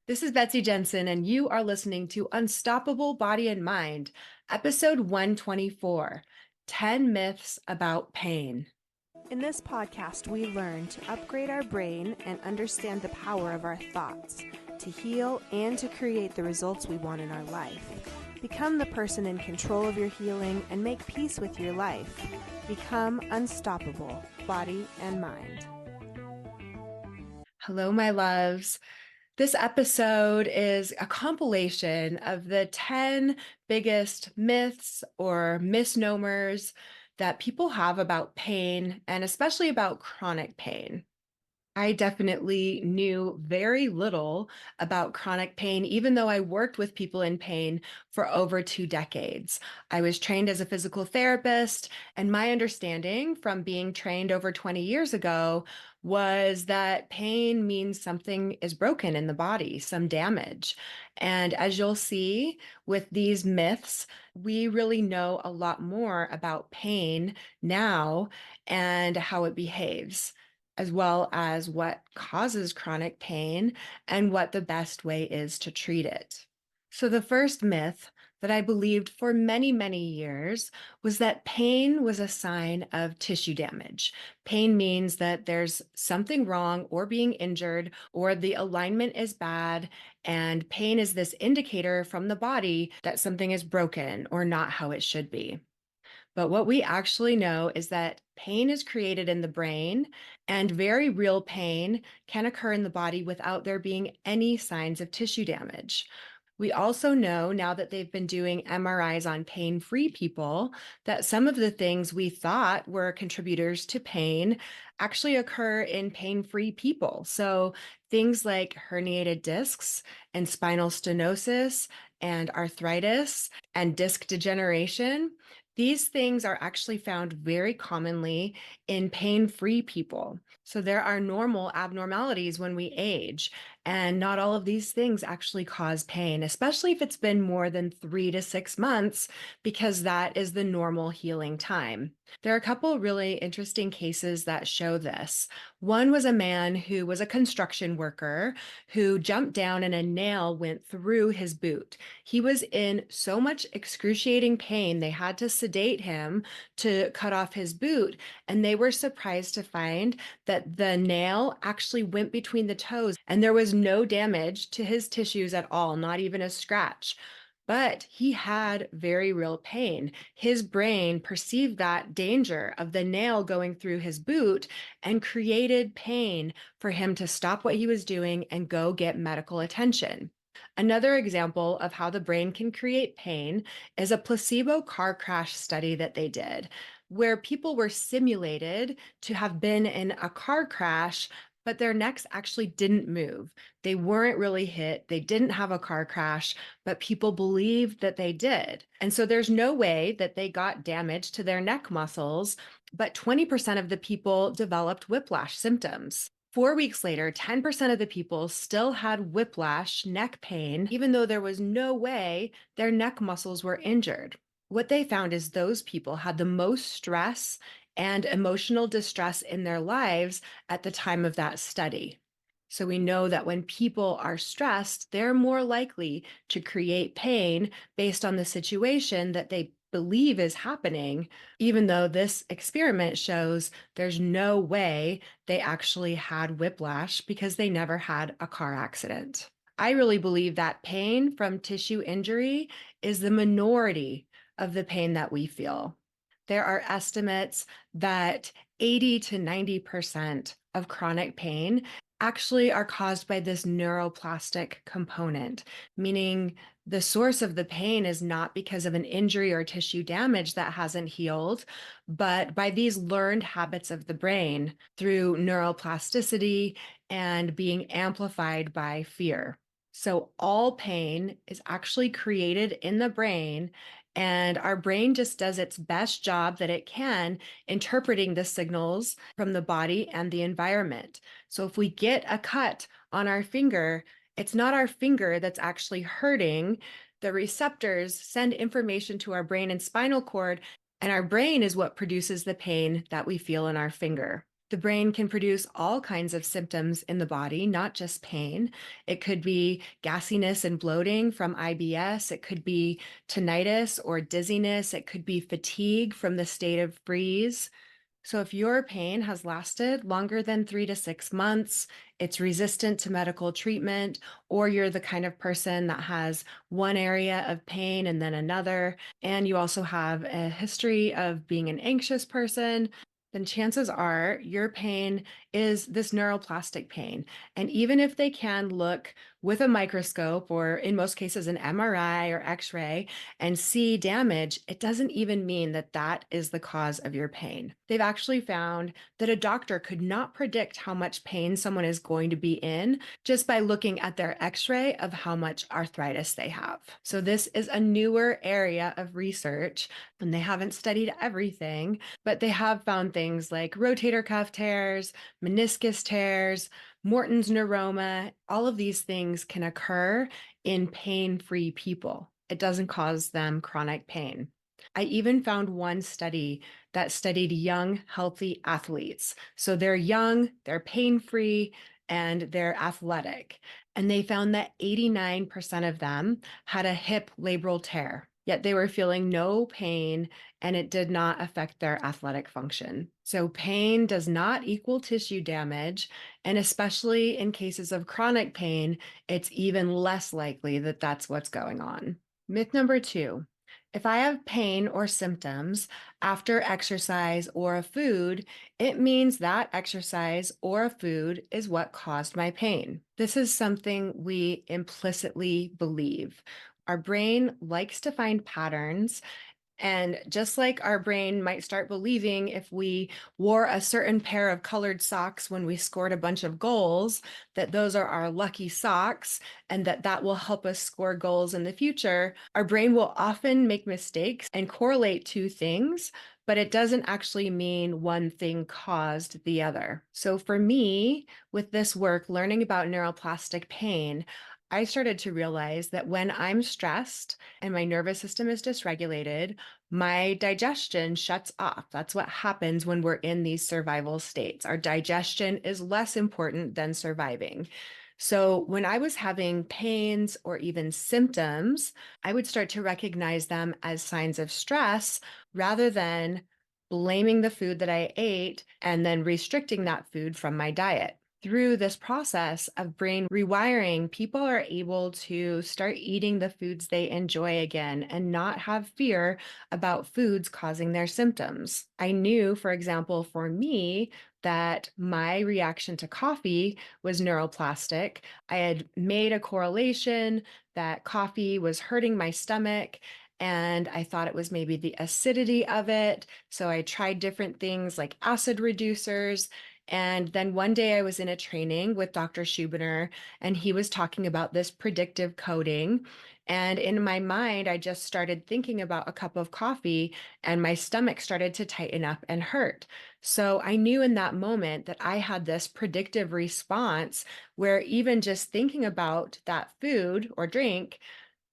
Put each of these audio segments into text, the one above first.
This is Betsy Jensen, and you are listening to Unstoppable Body and Mind, episode 124 10 Myths About Pain. In this podcast, we learn to upgrade our brain and understand the power of our thoughts, to heal and to create the results we want in our life. Become the person in control of your healing and make peace with your life. Become unstoppable, body and mind. Hello, my loves. This episode is a compilation of the 10 biggest myths or misnomers that people have about pain, and especially about chronic pain. I definitely knew very little about chronic pain, even though I worked with people in pain for over 2 decades. I was trained as a physical therapist, and my understanding from being trained over 20 years ago was that pain means something is broken in the body, some damage. And as you'll see with these myths, we really know a lot more about pain now and how it behaves, as well as what causes chronic pain and what the best way is to treat it. So, the first myth that I believed for many, many years was that pain was a sign of tissue damage. Pain means that there's something wrong or being injured, or the alignment is bad, and pain is this indicator from the body that something is broken or not how it should be. But what we actually know is that pain is created in the brain, and very real pain can occur in the body without there being any signs of tissue damage. We also know now that they've been doing MRIs on pain-free people that some of the things we thought were contributors to pain actually occur in pain-free people. So things like herniated discs and spinal stenosis and arthritis and disc degeneration, these things are actually found very commonly in pain-free people. So there are normal abnormalities when we age, and not all of these things actually cause pain, especially if it's been more than 3 to 6 months, because that is the normal healing time. There are a couple really interesting cases that show this. One was a man who was a construction worker who jumped down and a nail went through his boot. He was in so much excruciating pain, they had to sedate him to cut off his boot, and they were surprised to find that the nail actually went between the toes and there was no damage to his tissues at all, not even a scratch. But he had very real pain. His brain perceived that danger of the nail going through his boot and created pain for him to stop what he was doing and go get medical attention. Another example of how the brain can create pain is a placebo car crash study that they did, where people were simulated to have been in a car crash, but their necks actually didn't move. They weren't really hit, they didn't have a car crash, but people believed that they did. And so there's no way that they got damage to their neck muscles, but 20% of the people developed whiplash symptoms. 4 weeks later, 10% of the people still had whiplash, neck pain, even though there was no way their neck muscles were injured. What they found is those people had the most stress and emotional distress in their lives at the time of that study. So we know that when people are stressed, they're more likely to create pain based on the situation that they believe is happening, even though this experiment shows there's no way they actually had whiplash because they never had a car accident. I really believe that pain from tissue injury is the minority of the pain that we feel. There are estimates that 80 to 90% of chronic pain actually are caused by this neuroplastic component, meaning the source of the pain is not because of an injury or tissue damage that hasn't healed, but by these learned habits of the brain through neuroplasticity and being amplified by fear. So all pain is actually created in the brain, and our brain just does its best job that it can interpreting the signals from the body and the environment. So if we get a cut on our finger, it's not our finger that's actually hurting. The receptors send information to our brain and spinal cord, and our brain is what produces the pain that we feel in our finger. The brain can produce all kinds of symptoms in the body, not just pain. It could be gassiness and bloating from IBS. It could be tinnitus or dizziness. It could be fatigue from the state of freeze. So, if your pain has lasted longer than 3 to 6 months, it's resistant to medical treatment, or you're the kind of person that has one area of pain and then another, and you also have a history of being an anxious person, then chances are your pain is this neuroplastic pain. And even if they can look with a microscope or in most cases an MRI or x-ray and see damage, it doesn't even mean that that is the cause of your pain. They've actually found that a doctor could not predict how much pain someone is going to be in just by looking at their x-ray of how much arthritis they have. So this is a newer area of research, and they haven't studied everything, but they have found things like rotator cuff tears, meniscus tears, Morton's neuroma. All of these things can occur in pain-free people. It doesn't cause them chronic pain. I even found one study that studied young, healthy athletes. So they're young, they're pain-free, and they're athletic. And they found that 89% of them had a hip labral tear, yet they were feeling no pain and it did not affect their athletic function. So pain does not equal tissue damage. And especially in cases of chronic pain, it's even less likely that that's what's going on. Myth number 2. If I have pain or symptoms after exercise or a food, it means that exercise or a food is what caused my pain. This is something we implicitly believe. Our brain likes to find patterns, and just like our brain might start believing if we wore a certain pair of colored socks when we scored a bunch of goals, that those are our lucky socks and that that will help us score goals in the future, our brain will often make mistakes and correlate two things, but it doesn't actually mean one thing caused the other. So for me, with this work, learning about neuroplastic pain, I started to realize that when I'm stressed and my nervous system is dysregulated, my digestion shuts off. That's what happens when we're in these survival states. Our digestion is less important than surviving. So when I was having pains or even symptoms, I would start to recognize them as signs of stress rather than blaming the food that I ate and then restricting that food from my diet. Through this process of brain rewiring, people are able to start eating the foods they enjoy again and not have fear about foods causing their symptoms. I knew, for example, for me, that my reaction to coffee was neuroplastic. I had made a correlation that coffee was hurting my stomach. And I thought it was maybe the acidity of it. So I tried different things like acid reducers. And then one day I was in a training with Dr. Schubiner, and he was talking about this predictive coding. And in my mind, I just started thinking about a cup of coffee, and my stomach started to tighten up and hurt. So I knew in that moment that I had this predictive response where even just thinking about that food or drink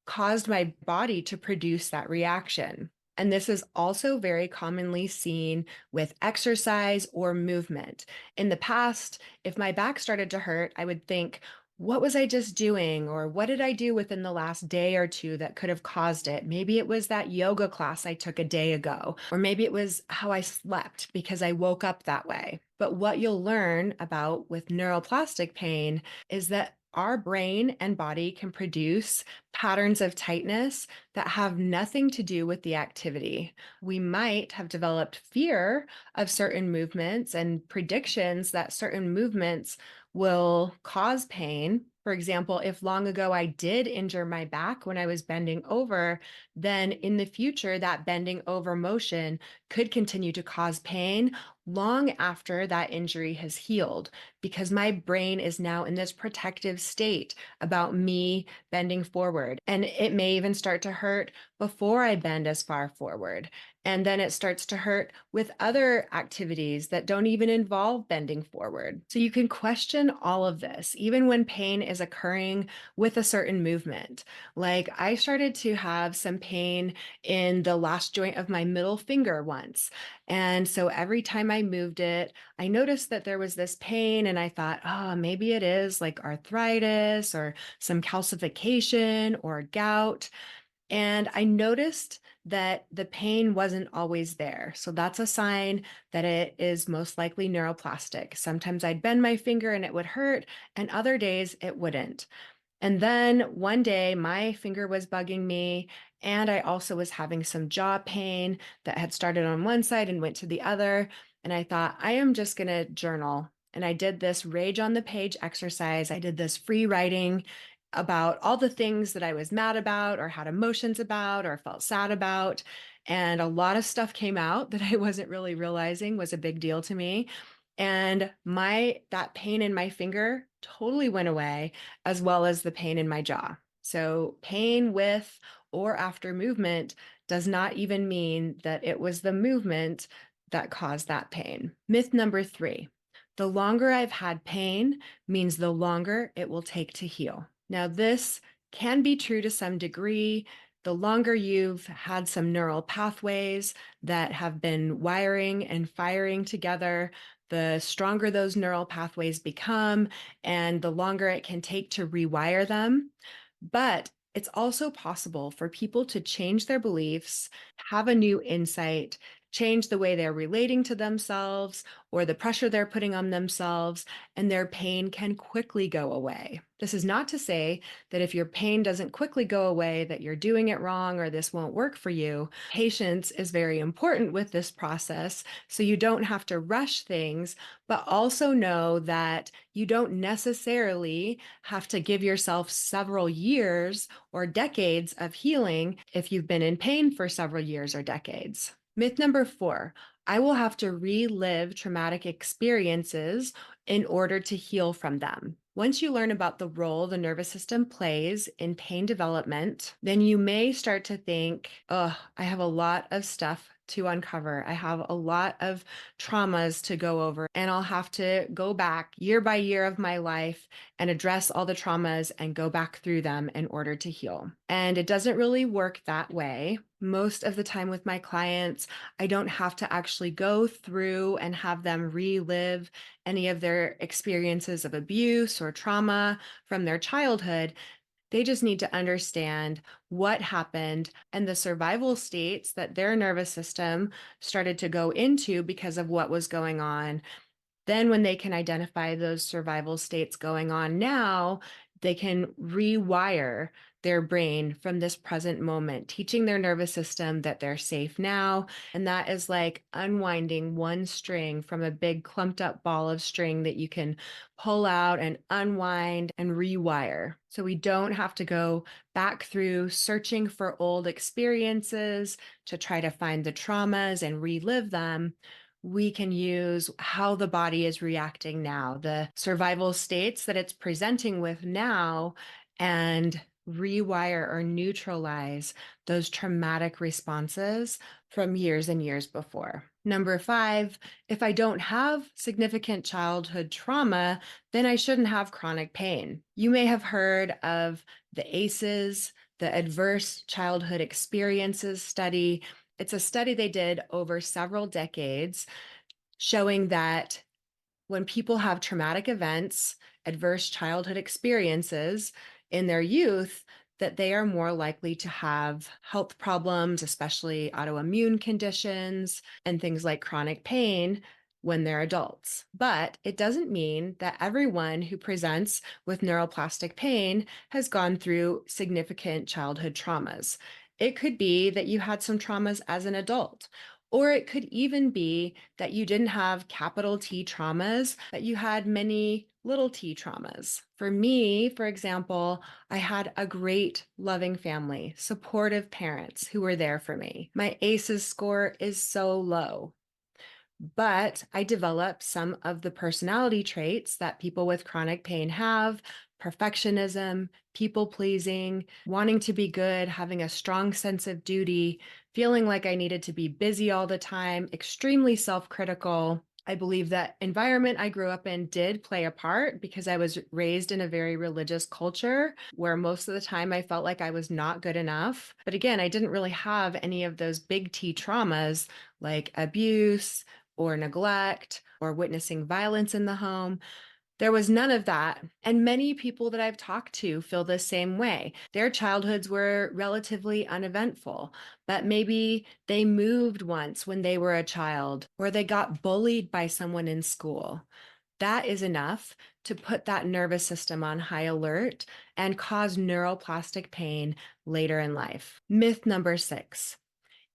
caused my body to produce that reaction. And this is also very commonly seen with exercise or movement. In the past, if my back started to hurt, I would think, what was I just doing? Or what did I do within the last day or two that could have caused it? Maybe it was that yoga class I took a day ago, or maybe it was how I slept because I woke up that way. But what you'll learn about with neuroplastic pain is that our brain and body can produce patterns of tightness that have nothing to do with the activity. We might have developed fear of certain movements and predictions that certain movements will cause pain. For example, if long ago I did injure my back when I was bending over, then in the future, that bending over motion could continue to cause pain long after that injury has healed, because my brain is now in this protective state about me bending forward. And it may even start to hurt before I bend as far forward. And then it starts to hurt with other activities that don't even involve bending forward. So you can question all of this. Even when pain is occurring with a certain movement. Like I started to have some pain in the last joint of my middle finger once. And so every time I moved it, I noticed that there was this pain, and I thought, oh, maybe it is like arthritis or some calcification or gout. And I noticed that the pain wasn't always there. So that's a sign that it is most likely neuroplastic. Sometimes I'd bend my finger and it would hurt, and other days it wouldn't. And then one day my finger was bugging me, and I also was having some jaw pain that had started on one side and went to the other. And I thought, I am just going to journal. And I did this rage on the page exercise. I did this free writing about all the things that I was mad about or had emotions about or felt sad about. And a lot of stuff came out that I wasn't really realizing was a big deal to me. And that pain in my finger totally went away, as well as the pain in my jaw. So pain with or after movement does not even mean that it was the movement that caused that pain. Myth number 3, the longer I've had pain means the longer it will take to heal. Now, this can be true to some degree. The longer you've had some neural pathways that have been wiring and firing together, the stronger those neural pathways become, and the longer it can take to rewire them. But it's also possible for people to change their beliefs, have a new insight, change the way they're relating to themselves or the pressure they're putting on themselves, and their pain can quickly go away. This is not to say that if your pain doesn't quickly go away, that you're doing it wrong or this won't work for you. Patience is very important with this process, so you don't have to rush things, but also know that you don't necessarily have to give yourself several years or decades of healing if you've been in pain for several years or decades. Myth number 4, I will have to relive traumatic experiences in order to heal from them. Once you learn about the role the nervous system plays in pain development, then you may start to think, oh, I have a lot of stuff to uncover. I have a lot of traumas to go over, and I'll have to go back year by year of my life and address all the traumas and go back through them in order to heal. And it doesn't really work that way. Most of the time with my clients, I don't have to actually go through and have them relive any of their experiences of abuse or trauma from their childhood. They just need to understand what happened and the survival states that their nervous system started to go into because of what was going on. Then, when they can identify those survival states going on now, they can rewire their brain from this present moment, teaching their nervous system that they're safe now. And that is like unwinding one string from a big clumped up ball of string that you can pull out and unwind and rewire. So we don't have to go back through searching for old experiences to try to find the traumas and relive them. We can use how the body is reacting now, the survival states that it's presenting with now, and rewire or neutralize those traumatic responses from years and years before. Number 5, if I don't have significant childhood trauma, then I shouldn't have chronic pain. You may have heard of the ACEs, the Adverse Childhood Experiences study. It's a study they did over several decades showing that when people have traumatic events, adverse childhood experiences in their youth, that they are more likely to have health problems, especially autoimmune conditions and things like chronic pain when they're adults. But it doesn't mean that everyone who presents with neuroplastic pain has gone through significant childhood traumas. It could be that you had some traumas as an adult, or it could even be that you didn't have capital T traumas, but you had many little t traumas. For me, for example, I had a great, loving family, supportive parents who were there for me. My ACEs score is so low, but I developed some of the personality traits that people with chronic pain have: perfectionism, people pleasing, wanting to be good, having a strong sense of duty, feeling like I needed to be busy all the time, extremely self critical. I believe that environment I grew up in did play a part because I was raised in a very religious culture where most of the time I felt like I was not good enough. But again, I didn't really have any of those big T traumas like abuse or neglect or witnessing violence in the home. There was none of that. And many people that I've talked to feel the same way. Their childhoods were relatively uneventful, but maybe they moved once when they were a child, or they got bullied by someone in school. That is enough to put that nervous system on high alert and cause neuroplastic pain later in life. Myth number 6.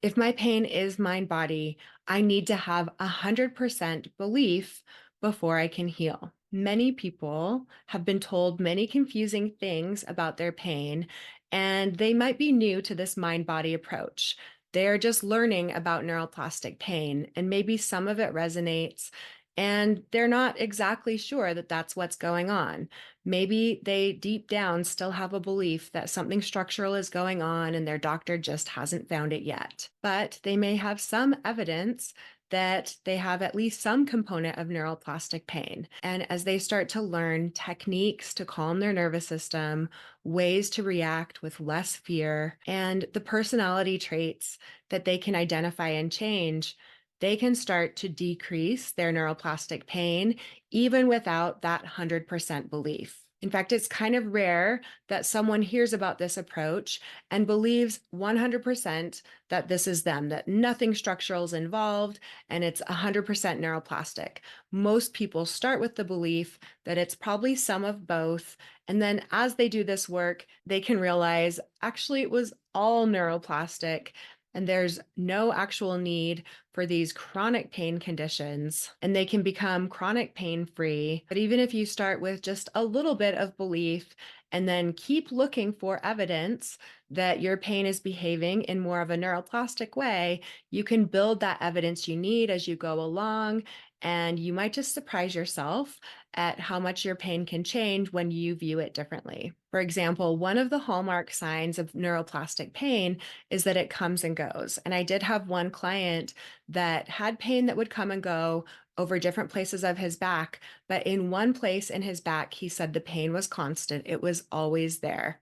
If my pain is mind body, I need to have 100% belief before I can heal. Many people have been told many confusing things about their pain, and they might be new to this mind body approach. They're just learning about neuroplastic pain, and maybe some of it resonates, and they're not exactly sure that that's what's going on. Maybe they deep down still have a belief that something structural is going on and their doctor just hasn't found it yet. But they may have some evidence that they have at least some component of neuroplastic pain. And as they start to learn techniques to calm their nervous system, ways to react with less fear, and the personality traits that they can identify and change, they can start to decrease their neuroplastic pain even without that 100% belief. In fact, it's kind of rare that someone hears about this approach and believes 100% that this is them, that nothing structural is involved and it's 100% neuroplastic. Most people start with the belief that it's probably some of both. And then as they do this work, they can realize actually it was all neuroplastic and there's no actual need for these chronic pain conditions, and they can become chronic pain free. But even if you start with just a little bit of belief and then keep looking for evidence that your pain is behaving in more of a neuroplastic way, you can build that evidence you need as you go along. And you might just surprise yourself at how much your pain can change when you view it differently. For example, one of the hallmark signs of neuroplastic pain is that it comes and goes. And I did have one client that had pain that would come and go over different places of his back. But in one place in his back, he said the pain was constant, it was always there.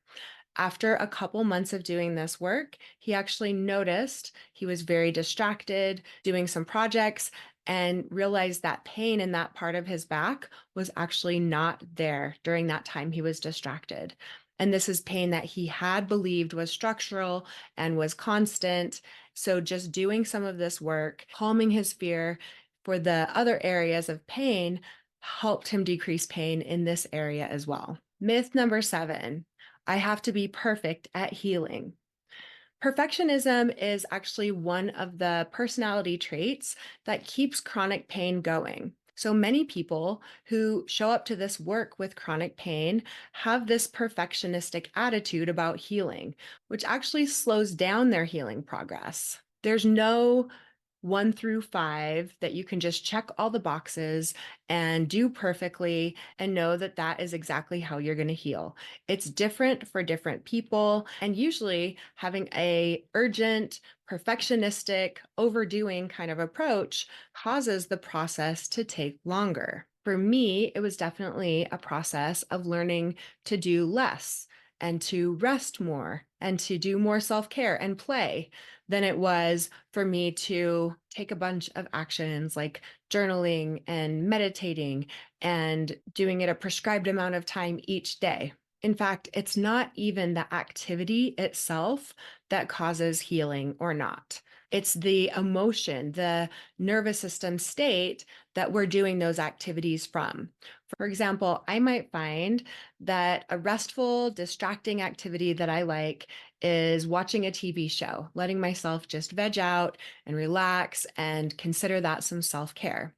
After a couple months of doing this work, he actually noticed he was very distracted doing some projects and realized that pain in that part of his back was actually not there during that time he was distracted. And this is pain that he had believed was structural and was constant. So, just doing some of this work, calming his fear for the other areas of pain, helped him decrease pain in this area as well. Myth number 7. I have to be perfect at healing. Perfectionism is actually one of the personality traits that keeps chronic pain going. So many people who show up to this work with chronic pain have this perfectionistic attitude about healing, which actually slows down their healing progress. There's no 1 through 5 that you can just check all the boxes and do perfectly and know that that is exactly how you're going to heal. It's different for different people, and usually having a urgent, perfectionistic, overdoing kind of approach causes the process to take longer. For me, it was definitely a process of learning to do less and to rest more and to do more self-care and play than it was for me to take a bunch of actions like journaling and meditating and doing it a prescribed amount of time each day. In fact, it's not even the activity itself that causes healing or not. It's the emotion, the nervous system state that we're doing those activities from. For example, I might find that a restful, distracting activity that I like is watching a TV show, letting myself just veg out and relax and consider that some self care.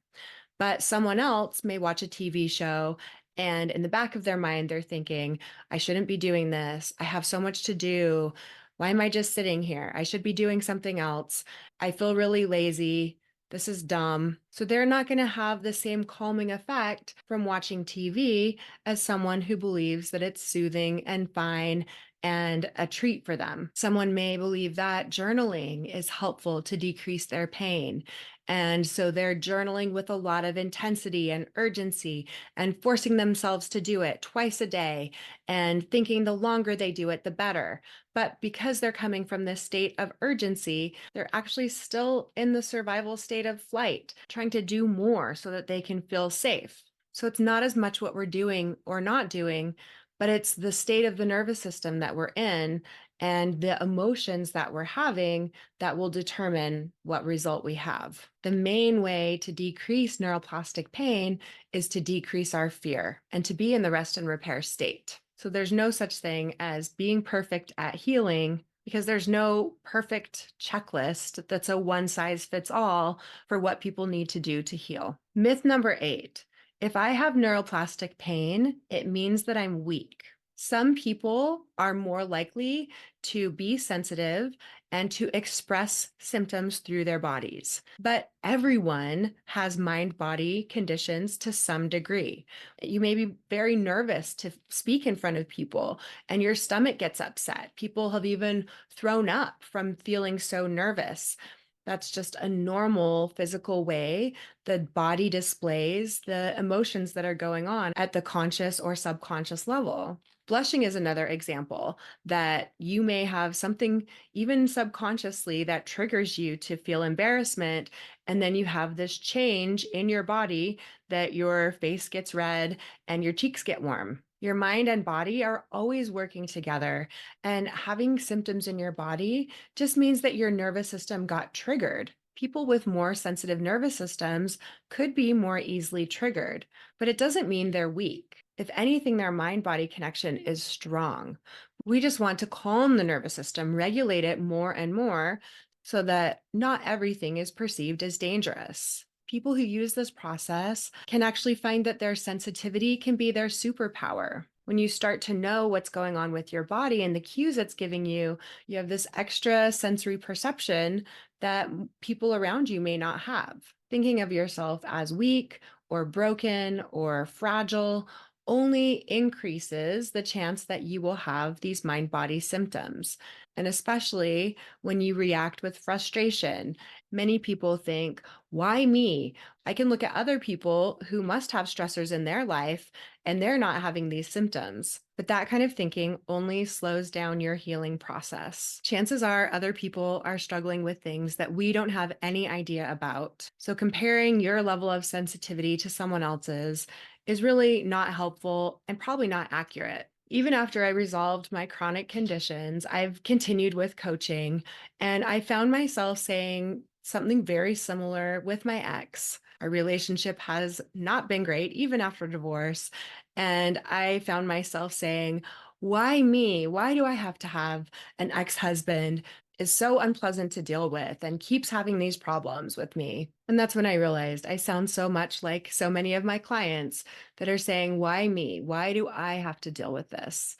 But someone else may watch a TV show and in the back of their mind, they're thinking, I shouldn't be doing this. I have so much to do. Why am I just sitting here? I should be doing something else. I feel really lazy. This is dumb. So they're not going to have the same calming effect from watching TV as someone who believes that it's soothing and fine and a treat for them. Someone may believe that journaling is helpful to decrease their pain. And so they're journaling with a lot of intensity and urgency and forcing themselves to do it twice a day and thinking the longer they do it, the better. But because they're coming from this state of urgency, they're actually still in the survival state of flight, trying to do more so that they can feel safe. So it's not as much what we're doing or not doing, but it's the state of the nervous system that we're in and the emotions that we're having that will determine what result we have. The main way to decrease neuroplastic pain is to decrease our fear and to be in the rest and repair state. So there's no such thing as being perfect at healing because there's no perfect checklist that's a one size fits all for what people need to do to heal. Myth number 8. If I have neuroplastic pain, it means that I'm weak. Some people are more likely to be sensitive and to express symptoms through their bodies. But everyone has mind-body conditions to some degree. You may be very nervous to speak in front of people and your stomach gets upset. People have even thrown up from feeling so nervous. That's just a normal physical way the body displays the emotions that are going on at the conscious or subconscious level. Blushing is another example that you may have something even subconsciously that triggers you to feel embarrassment. And then you have this change in your body that your face gets red and your cheeks get warm. Your mind and body are always working together, and having symptoms in your body just means that your nervous system got triggered. People with more sensitive nervous systems could be more easily triggered, but it doesn't mean they're weak. If anything, their mind-body connection is strong. We just want to calm the nervous system, regulate it more and more so that not everything is perceived as dangerous. People who use this process can actually find that their sensitivity can be their superpower. When you start to know what's going on with your body and the cues it's giving you, you have this extra sensory perception that people around you may not have. Thinking of yourself as weak or broken or fragile only increases the chance that you will have these mind-body symptoms. And especially when you react with frustration, many people think, why me? I can look at other people who must have stressors in their life and they're not having these symptoms. But that kind of thinking only slows down your healing process. Chances are other people are struggling with things that we don't have any idea about. So comparing your level of sensitivity to someone else's is really not helpful and probably not accurate. Even after I resolved my chronic conditions, I've continued with coaching, and I found myself saying something very similar with my ex. Our relationship has not been great, even after divorce. And I found myself saying, why me? Why do I have to have an ex-husband? Is so unpleasant to deal with and keeps having these problems with me. And that's when I realized I sound so much like so many of my clients that are saying, why me? Why do I have to deal with this?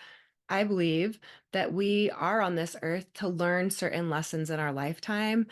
I believe that we are on this earth to learn certain lessons in our lifetime.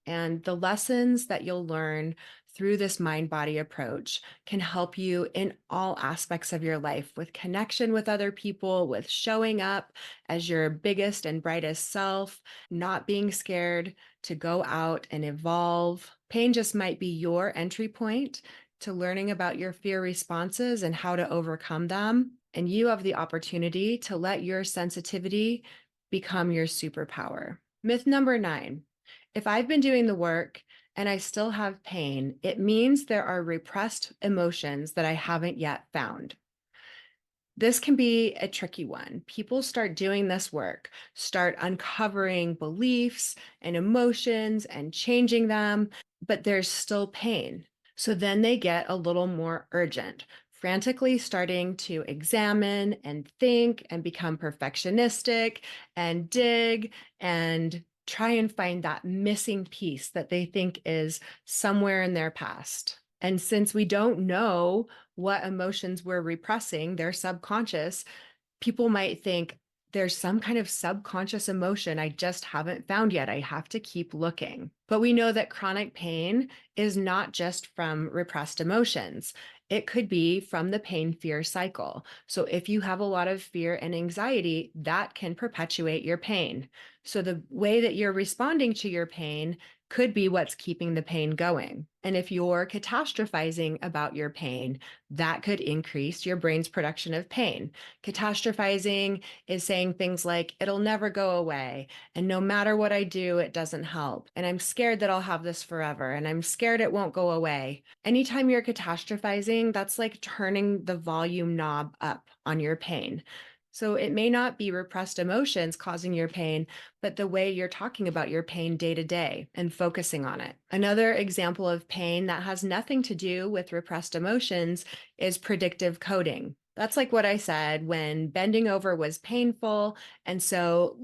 And the lessons that you'll learn through this mind-body approach can help you in all aspects of your life with connection with other people, with showing up as your biggest and brightest self, not being scared to go out and evolve. Pain just might be your entry point to learning about your fear responses and how to overcome them. And you have the opportunity to let your sensitivity become your superpower. Myth number 9. If I've been doing the work and I still have pain, it means there are repressed emotions that I haven't yet found. This can be a tricky one. People start doing this work, start uncovering beliefs and emotions and changing them, but there's still pain. So then they get a little more urgent, frantically starting to examine and think and become perfectionistic and dig and try and find that missing piece that they think is somewhere in their past. And since we don't know what emotions we're repressing, they're subconscious, people might think there's some kind of subconscious emotion I just haven't found yet. I have to keep looking. But we know that chronic pain is not just from repressed emotions. It could be from the pain fear cycle. So if you have a lot of fear and anxiety, that can perpetuate your pain. So the way that you're responding to your pain could be what's keeping the pain going. And if you're catastrophizing about your pain, that could increase your brain's production of pain. Catastrophizing is saying things like, it'll never go away. And no matter what I do, it doesn't help. And I'm scared that I'll have this forever. And I'm scared it won't go away. Anytime you're catastrophizing, that's like turning the volume knob up on your pain. So it may not be repressed emotions causing your pain, but the way you're talking about your pain day to day and focusing on it. Another example of pain that has nothing to do with repressed emotions is predictive coding. That's like what I said when bending over was painful. And so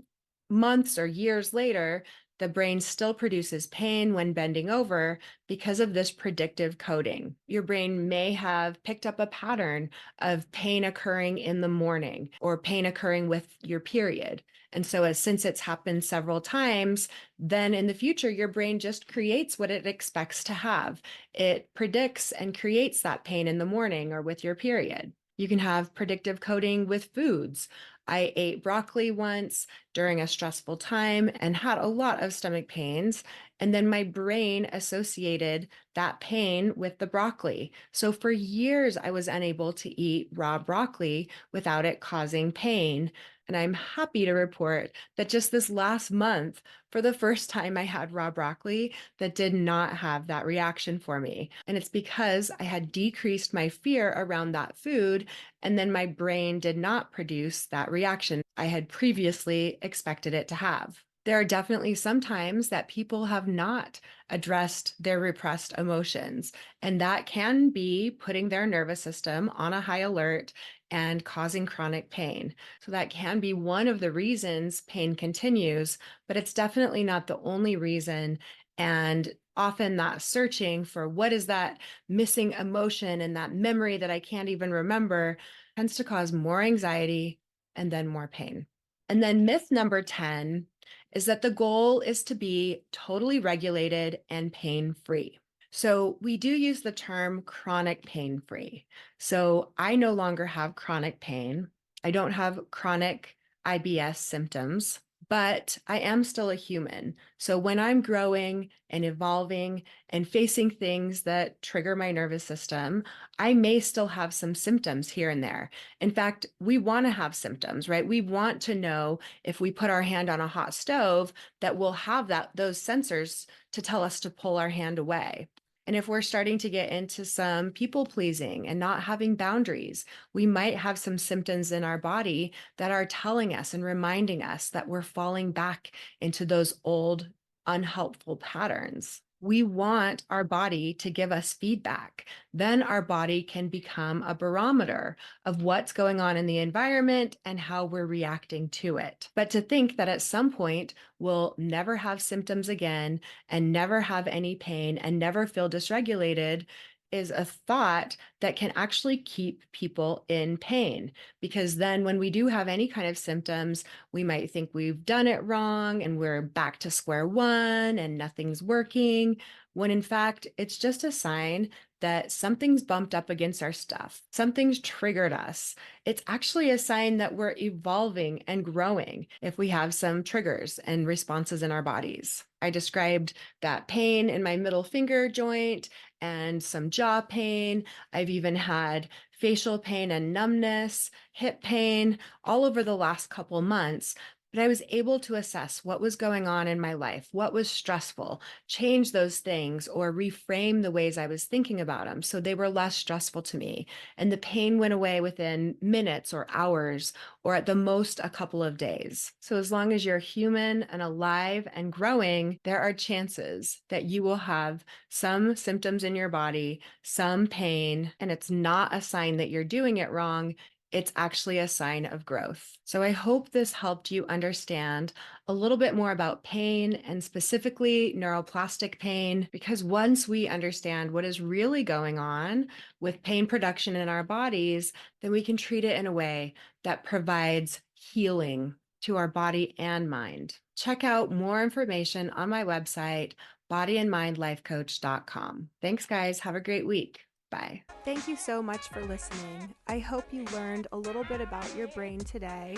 months or years later, the brain still produces pain when bending over because of this predictive coding. Your brain may have picked up a pattern of pain occurring in the morning or pain occurring with your period. And so, since it's happened several times, then in the future, your brain just creates what it expects to have. It predicts and creates that pain in the morning or with your period. You can have predictive coding with foods. I ate broccoli once during a stressful time and had a lot of stomach pains. And then my brain associated that pain with the broccoli. So for years, I was unable to eat raw broccoli without it causing pain. And I'm happy to report that just this last month, for the first time, I had raw broccoli that did not have that reaction for me. And it's because I had decreased my fear around that food, and then my brain did not produce that reaction I had previously expected it to have. There are definitely some times that people have not addressed their repressed emotions, and that can be putting their nervous system on a high alert and causing chronic pain. So, that can be one of the reasons pain continues, but it's definitely not the only reason. And often that searching for what is that missing emotion and that memory that I can't even remember tends to cause more anxiety and then more pain. And then myth number 10 is that the goal is to be totally regulated and pain free. So we do use the term chronic pain free. So I no longer have chronic pain. I don't have chronic IBS symptoms, but I am still a human. So when I'm growing and evolving and facing things that trigger my nervous system, I may still have some symptoms here and there. In fact, we want to have symptoms, right? We want to know if we put our hand on a hot stove that we'll have those sensors to tell us to pull our hand away. And if we're starting to get into some people pleasing and not having boundaries, we might have some symptoms in our body that are telling us and reminding us that we're falling back into those old unhelpful patterns. We want our body to give us feedback. Then our body can become a barometer of what's going on in the environment and how we're reacting to it. But to think that at some point we'll never have symptoms again and never have any pain and never feel dysregulated is a thought that can actually keep people in pain. Because then when we do have any kind of symptoms, we might think we've done it wrong and we're back to square one and nothing's working, when in fact, it's just a sign that something's bumped up against our stuff. Something's triggered us. It's actually a sign that we're evolving and growing if we have some triggers and responses in our bodies. I described that pain in my middle finger joint and some jaw pain. I've even had facial pain and numbness, hip pain, all over the last couple months. But I was able to assess what was going on in my life, what was stressful, change those things, or reframe the ways I was thinking about them so they were less stressful to me. And the pain went away within minutes or hours, or at the most a couple of days. So as long as you're human and alive and growing, there are chances that you will have some symptoms in your body, some pain, and it's not a sign that you're doing it wrong. It's actually a sign of growth. So I hope this helped you understand a little bit more about pain and specifically neuroplastic pain, because once we understand what is really going on with pain production in our bodies, then we can treat it in a way that provides healing to our body and mind. Check out more information on my website, bodyandmindlifecoach.com. Thanks, guys. Have a great week. Bye. Thank you so much for listening. I hope you learned a little bit about your brain today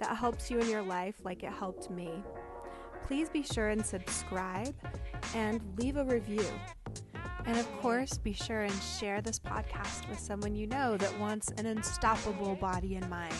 that helps you in your life like it helped me. Please be sure and subscribe and leave a review. And of course, be sure and share this podcast with someone you know that wants an unstoppable body and mind.